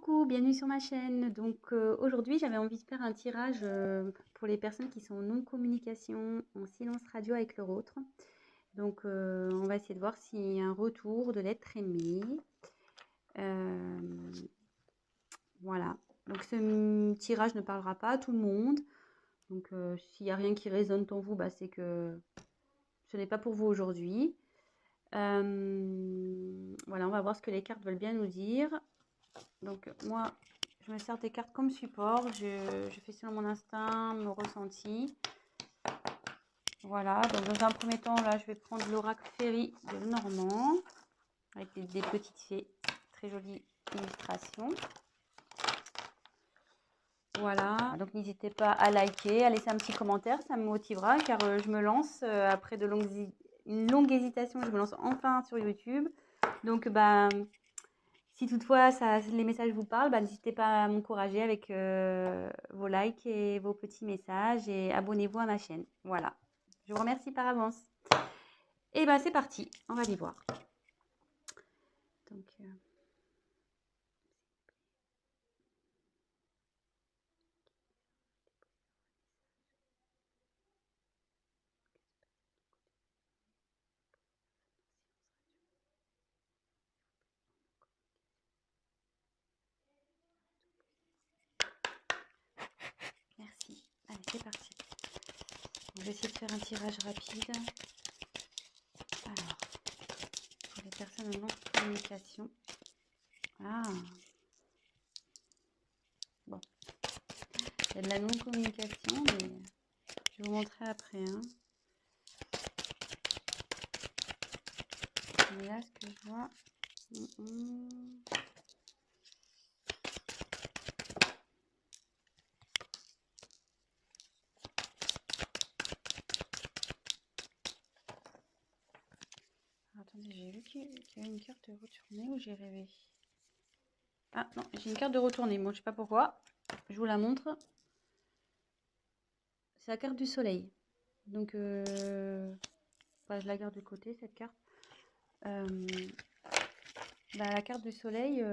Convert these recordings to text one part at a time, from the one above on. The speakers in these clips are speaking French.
Coucou, bienvenue sur ma chaîne. Donc aujourd'hui, j'avais envie de faire un tirage pour les personnes qui sont en non-communication, en silence radio avec leur autre. Donc on va essayer de voir s'il y a un retour de l'être aimé. Euh, voilà. Donc ce tirage ne parlera pas à tout le monde. Donc s'il n'y a rien qui résonne en vous, bah, c'est que ce n'est pas pour vous aujourd'hui. Voilà, on va voir ce que les cartes veulent bien nous dire. Donc moi, je me sers des cartes comme support. Je fais selon mon instinct, mon ressenti. Voilà, donc dans un premier temps, là, je vais prendre l'oracle Fairy de Normand avec des petites fées. Très jolie illustration. Voilà, donc n'hésitez pas à liker, à laisser un petit commentaire, ça me motivera car je me lance après une longue hésitation, je me lance enfin sur YouTube. Donc, si toutefois les messages vous parlent, n'hésitez pas à m'encourager avec vos likes et vos petits messages et abonnez-vous à ma chaîne. Voilà, je vous remercie par avance. Et c'est parti, on va aller voir. Donc, merci. Allez, c'est parti. Je vais essayer de faire un tirage rapide. Alors, pour les personnes en non-communication. Ah, bon. Il y a de la non-communication, mais je vais vous montrer après. Hein. Mais là, ce que je vois... Attendez, j'ai vu qu'il y avait une carte de retournée ou j'ai rêvé? Ah non, j'ai une carte de retournée. Moi, je sais pas pourquoi. Je vous la montre. C'est la carte du soleil. Donc, je la garde de côté, cette carte. La carte du soleil,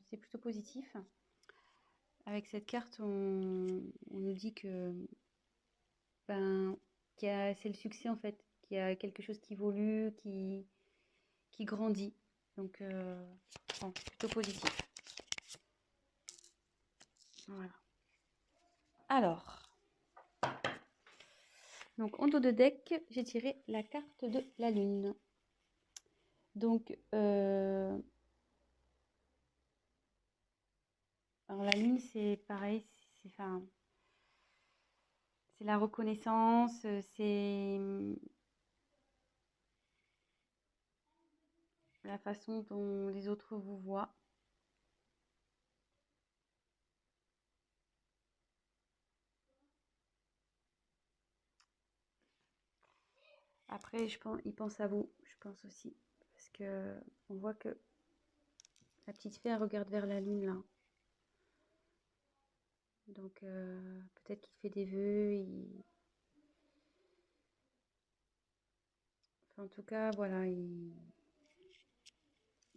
c'est plutôt positif. Avec cette carte, on nous dit que c'est le succès en fait, qu'il y a quelque chose qui évolue, qui grandit. Donc, bon, plutôt positif. Voilà. Alors, donc en dos de deck, j'ai tiré la carte de la lune. Donc, alors la lune, c'est pareil, c'est la reconnaissance, c'est la façon dont les autres vous voient. Après, ils pensent à vous, je pense aussi. Parce que on voit que la petite fée, elle regarde vers la lune, là. Donc, peut-être qu'il fait des vœux. Enfin, en tout cas, voilà, il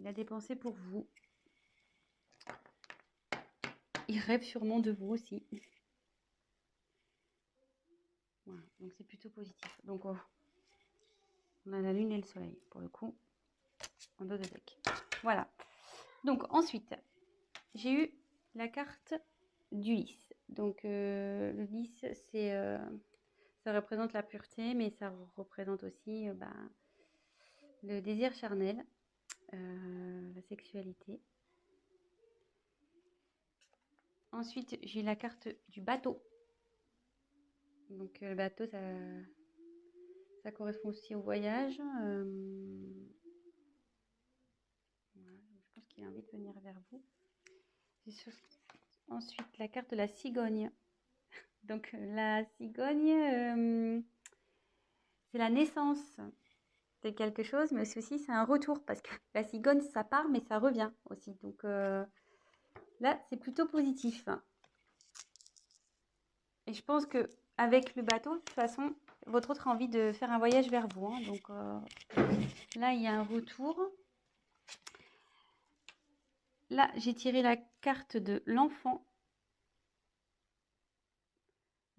a des pensées pour vous. Il rêve sûrement de vous aussi. Voilà, donc c'est plutôt positif. Donc, on a la lune et le soleil, pour le coup, en dos de deck. Voilà. Donc, ensuite, j'ai eu la carte du lys. Donc, le lys, ça représente la pureté, mais ça représente aussi le désir charnel, la sexualité. Ensuite, j'ai la carte du bateau. Donc, le bateau, ça correspond aussi au voyage. Voilà, je pense qu'il a envie de venir vers vous. Ensuite, la carte de la cigogne. Donc, la cigogne, c'est la naissance de quelque chose, mais aussi c'est un retour parce que la cigogne, ça part, mais ça revient aussi. Donc, là, c'est plutôt positif. Et je pense que avec le bateau, de toute façon, votre autre a envie de faire un voyage vers vous. Hein. Donc, là, il y a un retour. Là, j'ai tiré la carte de l'enfant.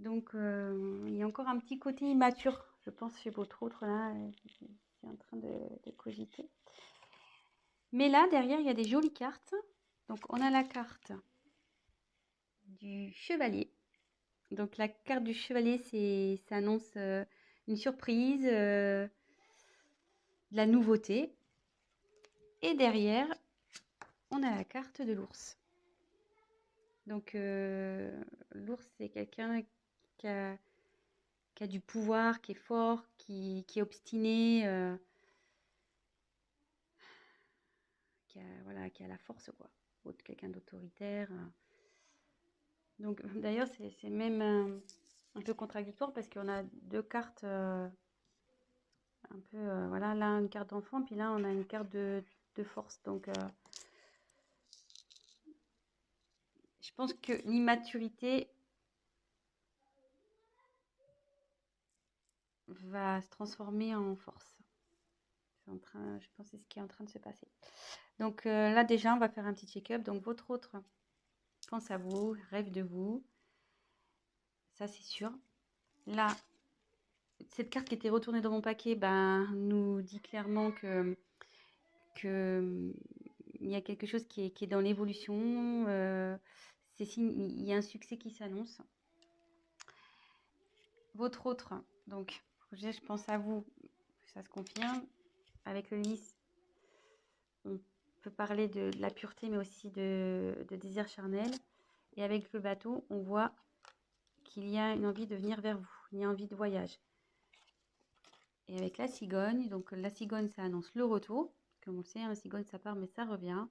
Donc, il y a encore un petit côté immature, je pense, chez votre autre, là, c'est en train de cogiter. Mais là, derrière, il y a des jolies cartes. Donc, on a la carte du chevalier. Donc, la carte du chevalier, ça annonce une surprise, de la nouveauté. Et derrière, on a la carte de l'ours. Donc, l'ours, c'est quelqu'un qui a du pouvoir, qui est fort, qui est obstiné, voilà, qui a la force, quoi. Quelqu'un d'autoritaire. Donc, d'ailleurs, c'est même un peu contradictoire parce qu'on a deux cartes un peu, voilà, là, une carte d'enfant, puis là, on a une carte de force. Donc, je pense que l'immaturité va se transformer en force. Je pense que c'est ce qui est en train de se passer. Donc là, déjà, on va faire un petit check-up. Donc, votre autre pense à vous, rêve de vous. Ça, c'est sûr. Là, cette carte qui était retournée dans mon paquet nous dit clairement que il y a quelque chose qui est dans l'évolution. Il y a un succès qui s'annonce. Votre autre, donc, je pense à vous, ça se confirme. Avec le lys, on peut parler de la pureté, mais aussi de désir charnel. Et avec le bateau, on voit qu'il y a une envie de venir vers vous, il y a envie de voyage. Et avec la cigogne, donc la cigogne, ça annonce le retour. Comme on sait, la cigogne, ça part, mais ça revient.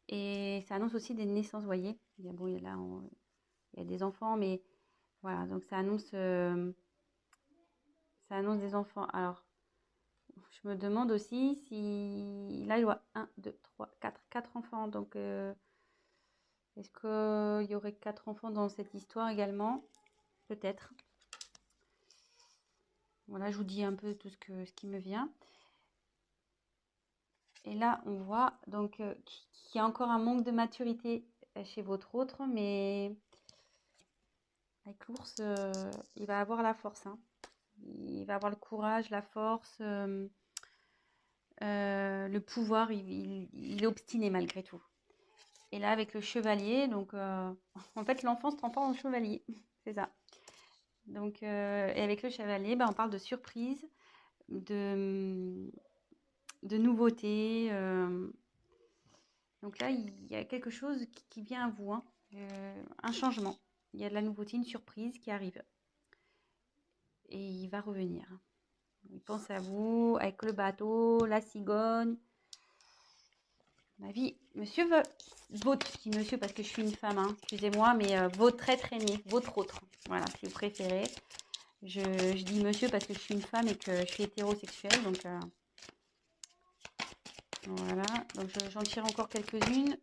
Et ça annonce aussi des naissances, vous voyez. Bon, il y a des enfants, mais voilà, donc ça annonce des enfants. Alors, je me demande aussi si... Là, il y a 1, 2, 3, 4 enfants. Donc, est-ce qu'il y aurait 4 enfants dans cette histoire également? Peut-être. Voilà, je vous dis un peu tout ce qui me vient. Et là, on voit donc qu'il y a encore un manque de maturité chez votre autre, mais avec l'ours, il va avoir la force, hein. Il va avoir le courage, la force, le pouvoir. Il est obstiné malgré tout. Et là, avec le chevalier, donc en fait, l'enfant se transforme en chevalier. C'est ça. Donc, et avec le chevalier, on parle de surprise, de nouveauté. Donc là, il y a quelque chose qui vient à vous, hein. Un changement. Il y a de la nouveauté, une surprise qui arrive. Et il va revenir. Il pense à vous, avec le bateau, la cigogne. Ma vie, monsieur votre, je dis monsieur parce que je suis une femme, hein, excusez-moi, mais votre être aimé, votre autre, voilà, si vous préférez. Je dis monsieur parce que je suis une femme et que je suis hétérosexuelle, donc voilà. Donc j'en tire encore quelques-unes.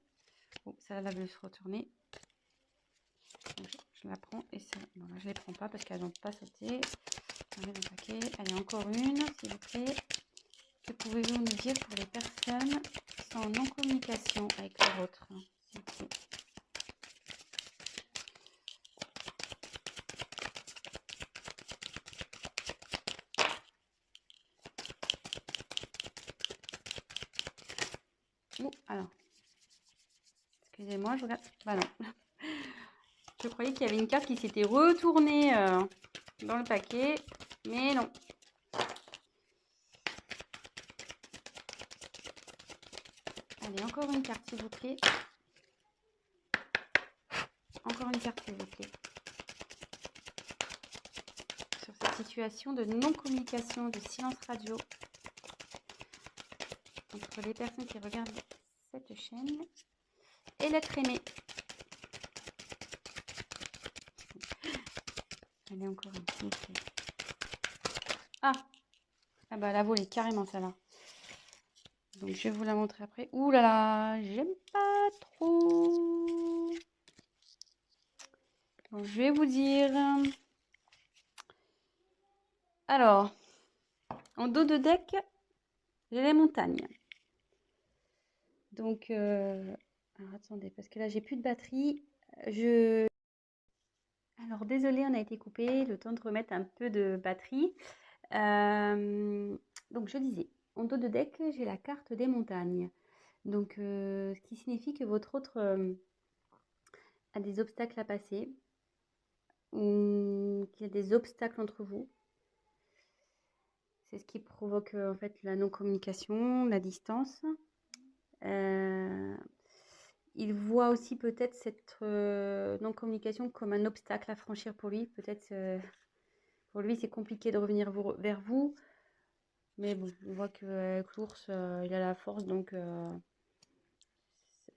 Oh, celle-là veut se retourner. Donc, je la prends et ça, non, là, je les prends pas parce qu'elles n'ont pas sauté. On met dans le paquet. Allez, encore une, s'il vous plaît. Que pouvez-vous nous dire pour les personnes qui sont en non-communication avec leur autre, s'il vous plaît? Alors, excusez-moi, je regarde. Bah non. Je croyais qu'il y avait une carte qui s'était retournée dans le paquet, mais non. Allez, encore une carte, s'il vous plaît. Encore une carte, s'il vous plaît. Sur cette situation de non-communication, de silence radio entre les personnes qui regardent cette chaîne et l'être aimé. Allez, encore une, s'il vous plaît. Ah bah elle a volé carrément celle-là. Donc je vais vous la montrer après. Ouh là là, j'aime pas trop. Donc, je vais vous dire. Alors, en dos de deck, j'ai les montagnes. Donc Alors attendez, parce que là j'ai plus de batterie. Alors désolé, on a été coupé, le temps de remettre un peu de batterie. Donc je disais, en dos de deck, j'ai la carte des montagnes. Donc ce qui signifie que votre autre a des obstacles à passer, ou qu'il y a des obstacles entre vous. C'est ce qui provoque en fait la non-communication, la distance. Il voit aussi peut-être cette non-communication comme un obstacle à franchir pour lui. Peut-être pour lui c'est compliqué de revenir vers vous. Mais bon, on voit qu'avec l'ours, il a la force, donc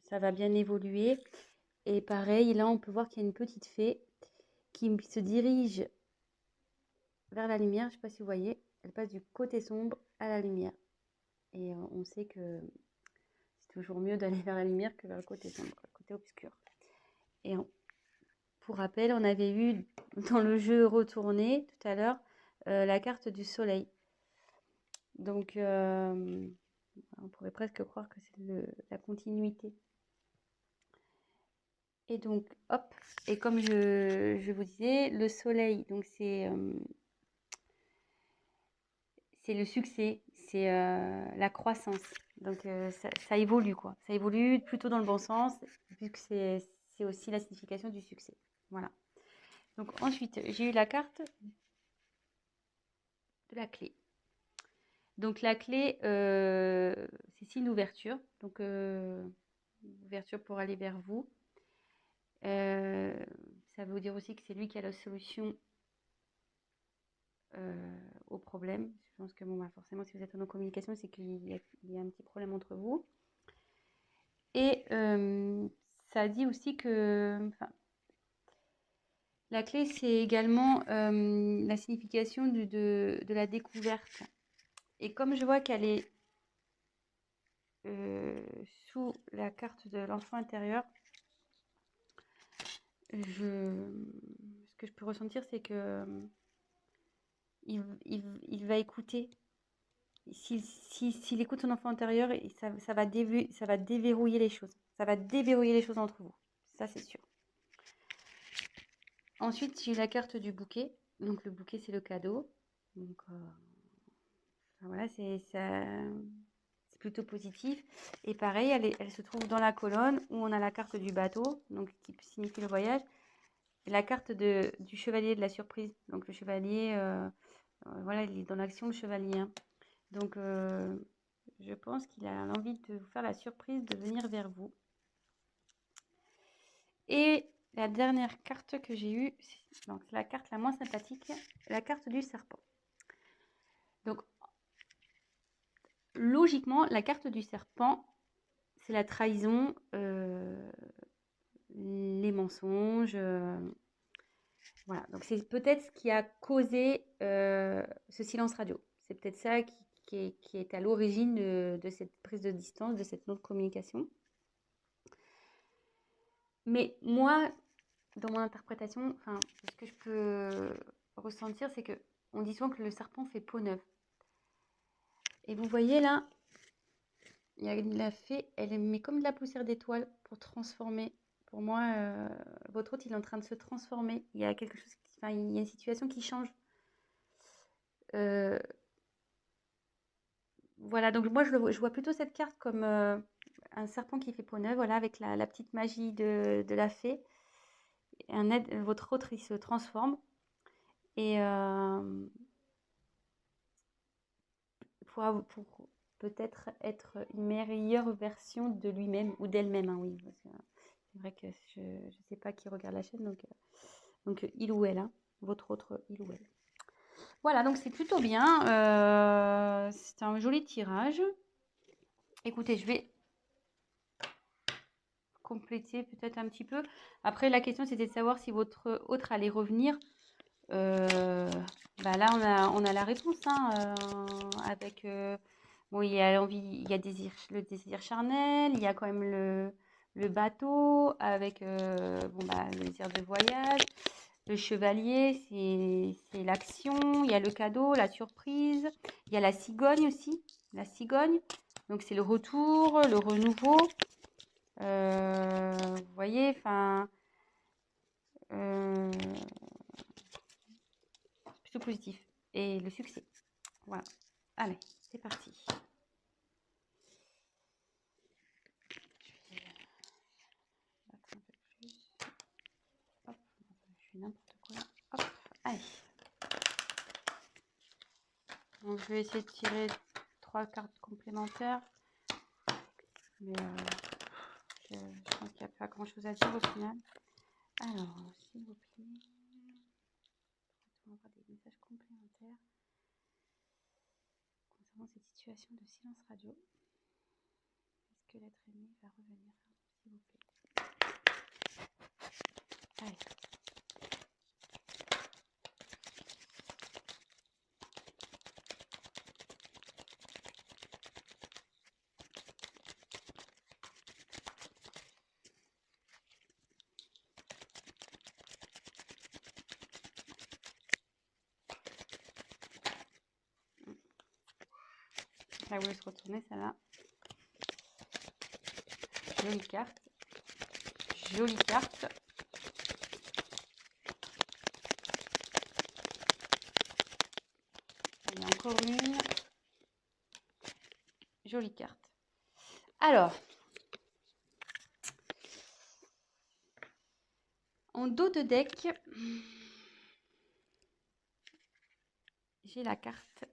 ça va bien évoluer. Et pareil, là, on peut voir qu'il y a une petite fée qui se dirige vers la lumière. Je ne sais pas si vous voyez, elle passe du côté sombre à la lumière. Et on sait que c'est toujours mieux d'aller vers la lumière que vers le côté sombre, le côté obscur. Et pour rappel, on avait eu dans le jeu retourné tout à l'heure la carte du soleil. Donc, on pourrait presque croire que c'est la continuité. Et donc, hop, et comme je vous disais, le soleil, donc c'est le succès, c'est la croissance. Donc, ça évolue, quoi. Ça évolue plutôt dans le bon sens, vu que c'est aussi la signification du succès. Voilà. Donc, ensuite, j'ai eu la carte de la clé. Donc, la clé, c'est une ouverture. Donc, ouverture pour aller vers vous. Ça veut dire aussi que c'est lui qui a la solution au problème. Je pense que bon, bah, forcément, si vous êtes en communication, c'est qu'il y a un petit problème entre vous. Et ça dit aussi que la clé, c'est également la signification de la découverte. Et comme je vois qu'elle est sous la carte de l'enfant intérieur, ce que je peux ressentir, c'est que il va écouter. S'il écoute son enfant intérieur, ça va déverrouiller les choses. Ça va déverrouiller les choses entre vous. Ça, c'est sûr. Ensuite, j'ai la carte du bouquet. Donc, le bouquet, c'est le cadeau. Donc, voilà, c'est plutôt positif. Et pareil, elle se trouve dans la colonne où on a la carte du bateau, donc qui signifie le voyage. Et la carte du chevalier de la surprise. Donc, le chevalier, voilà, il est dans l'action, le chevalier. Hein. Donc, je pense qu'il a l'envie de vous faire la surprise de venir vers vous. Et la dernière carte que j'ai eue, c'est la carte la moins sympathique, la carte du serpent. Donc, logiquement, la carte du serpent, c'est la trahison, les mensonges. Voilà, donc c'est peut-être ce qui a causé ce silence radio. C'est peut-être ça qui est à l'origine de cette prise de distance, de cette non-communication. Mais moi, dans mon interprétation, ce que je peux ressentir, c'est que on dit souvent que le serpent fait peau neuve. Et vous voyez là, il y a la fée, elle met comme de la poussière d'étoile pour transformer. Pour moi, votre hôte, il est en train de se transformer. Il y a quelque chose, il y a une situation qui change. Voilà, donc moi, je vois plutôt cette carte comme un serpent qui fait peau neuve, voilà, avec la petite magie de la fée. Votre autre, il se transforme. Et pour peut-être être une meilleure version de lui-même ou d'elle-même, hein, oui. C'est vrai que je ne sais pas qui regarde la chaîne, donc il ou elle, hein, votre autre il ou elle. Voilà, donc c'est plutôt bien. C'est un joli tirage. Écoutez, je vais compléter peut-être un petit peu. Après, la question, c'était de savoir si votre autre allait revenir. Là, on a la réponse, hein, avec... bon, il y a l'envie, il y a le désir charnel, il y a quand même le bateau avec le désir de voyage. Le chevalier, c'est l'action. Il y a le cadeau, la surprise. Il y a la cigogne aussi. La cigogne, donc c'est le retour, le renouveau. Vous voyez, enfin, plutôt positif. Et le succès. Voilà. Allez, c'est parti. Je vais battre un peu plus. Hop, je fais n'importe quoi. Hop, allez. Donc, je vais essayer de tirer 3 cartes complémentaires. Mais je pense qu'il n'y a pas grand chose à dire au final. Alors, s'il vous plaît, on va avoir des messages complémentaires concernant cette situation de silence radio. Est-ce que l'être aimé va revenir, s'il vous plaît? Allez. Là, vous laisse retourner, celle-là. Jolie carte. Jolie carte. Il y a encore une. Jolie carte. Alors, en dos de deck, j'ai la carte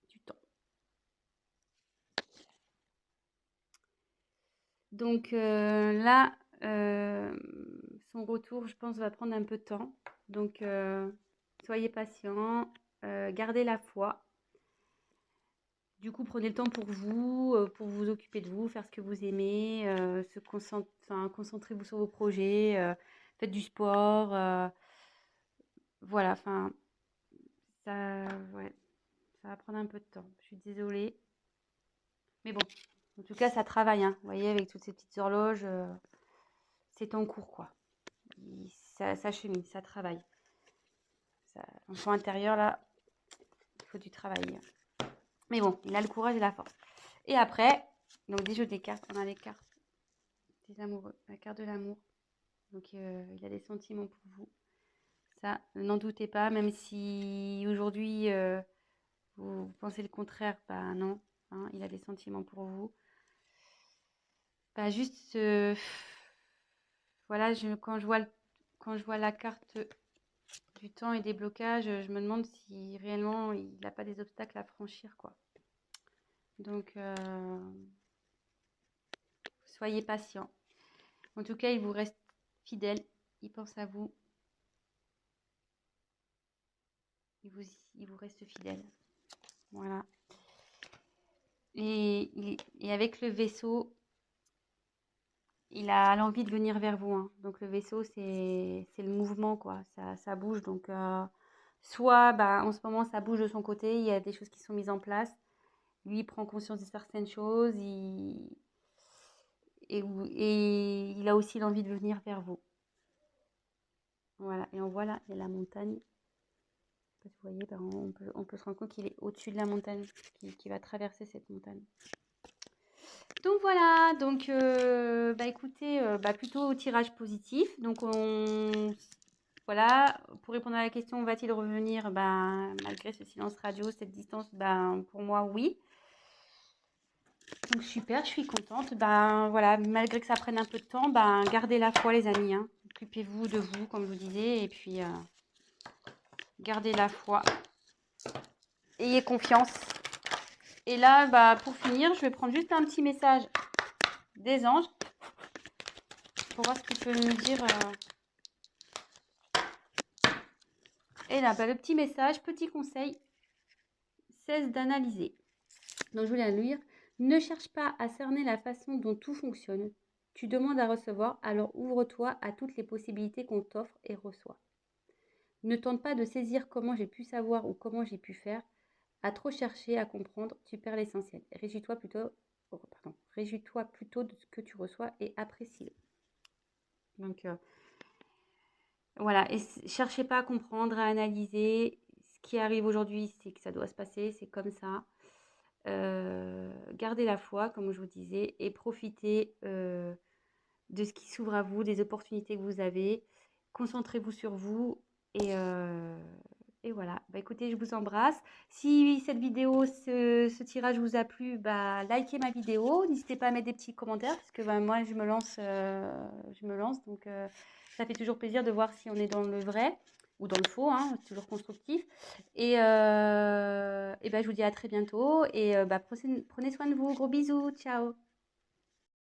du temps. Donc là, son retour, je pense, va prendre un peu de temps. Donc, soyez patient, gardez la foi. Du coup, prenez le temps pour vous occuper de vous, faire ce que vous aimez, concentrez-vous sur vos projets, faites du sport. Voilà, enfin, ouais, ça va prendre un peu de temps. Je suis désolée. Mais bon, en tout cas, ça travaille, hein. Vous voyez, avec toutes ces petites horloges, c'est en cours, quoi. Ça chemine, ça travaille. L'enfant intérieur, là, il faut du travail. Mais bon, il a le courage et la force. Et après, donc des jeux des cartes, on a les cartes des amoureux, la carte de l'amour. Donc il a des sentiments pour vous. Ça, n'en doutez pas, même si aujourd'hui vous pensez le contraire, bah non, hein, il a des sentiments pour vous. Bah juste, voilà, quand je vois la carte du temps et des blocages, je me demande si réellement il n'a pas des obstacles à franchir, quoi. Donc, soyez patient. En tout cas, il vous reste fidèle, il pense à vous, il vous reste fidèle. Voilà. Et avec le vaisseau, il a l'envie de venir vers vous, hein. Donc le vaisseau, c'est le mouvement, quoi. Ça bouge. Donc soit bah, en ce moment, ça bouge de son côté, il y a des choses qui sont mises en place. Lui, il prend conscience de certaines choses et il a aussi l'envie de venir vers vous. Voilà. Et on voit là, il y a la montagne. Vous voyez, bah, on peut se rendre compte qu'il est au-dessus de la montagne, qui va traverser cette montagne. Donc voilà, donc bah écoutez, bah plutôt au tirage positif. Donc voilà, pour répondre à la question, va-t-il revenir? Ben, malgré ce silence radio, cette distance, ben pour moi oui. Donc super, je suis contente. Ben voilà, malgré que ça prenne un peu de temps, ben gardez la foi les amis, hein. Occupez-vous de vous, comme je vous disais, et puis gardez la foi. Ayez confiance. Et là, bah pour finir, je vais prendre juste un petit message des anges pour voir ce qu'ils peuvent nous dire. Et là, bah, le petit message, petit conseil, cesse d'analyser. Donc je voulais lire. Ne cherche pas à cerner la façon dont tout fonctionne. Tu demandes à recevoir, alors ouvre-toi à toutes les possibilités qu'on t'offre et reçois. Ne tente pas de saisir comment j'ai pu savoir ou comment j'ai pu faire. À trop chercher à comprendre, tu perds l'essentiel. Réjouis-toi plutôt de ce que tu reçois et apprécie-le. Donc voilà, et cherchez pas à comprendre, à analyser. Ce qui arrive aujourd'hui, c'est que ça doit se passer, c'est comme ça. Gardez la foi, comme je vous disais, et profitez de ce qui s'ouvre à vous, des opportunités que vous avez. Concentrez-vous sur vous et voilà. Bah, écoutez, je vous embrasse. Si cette vidéo, ce tirage vous a plu, bah, likez ma vidéo. N'hésitez pas à mettre des petits commentaires parce que bah, moi, je me lance. Donc, ça fait toujours plaisir de voir si on est dans le vrai ou dans le faux, hein, c'est toujours constructif. Et bah, je vous dis à très bientôt et bah, prenez soin de vous. Gros bisous. Ciao.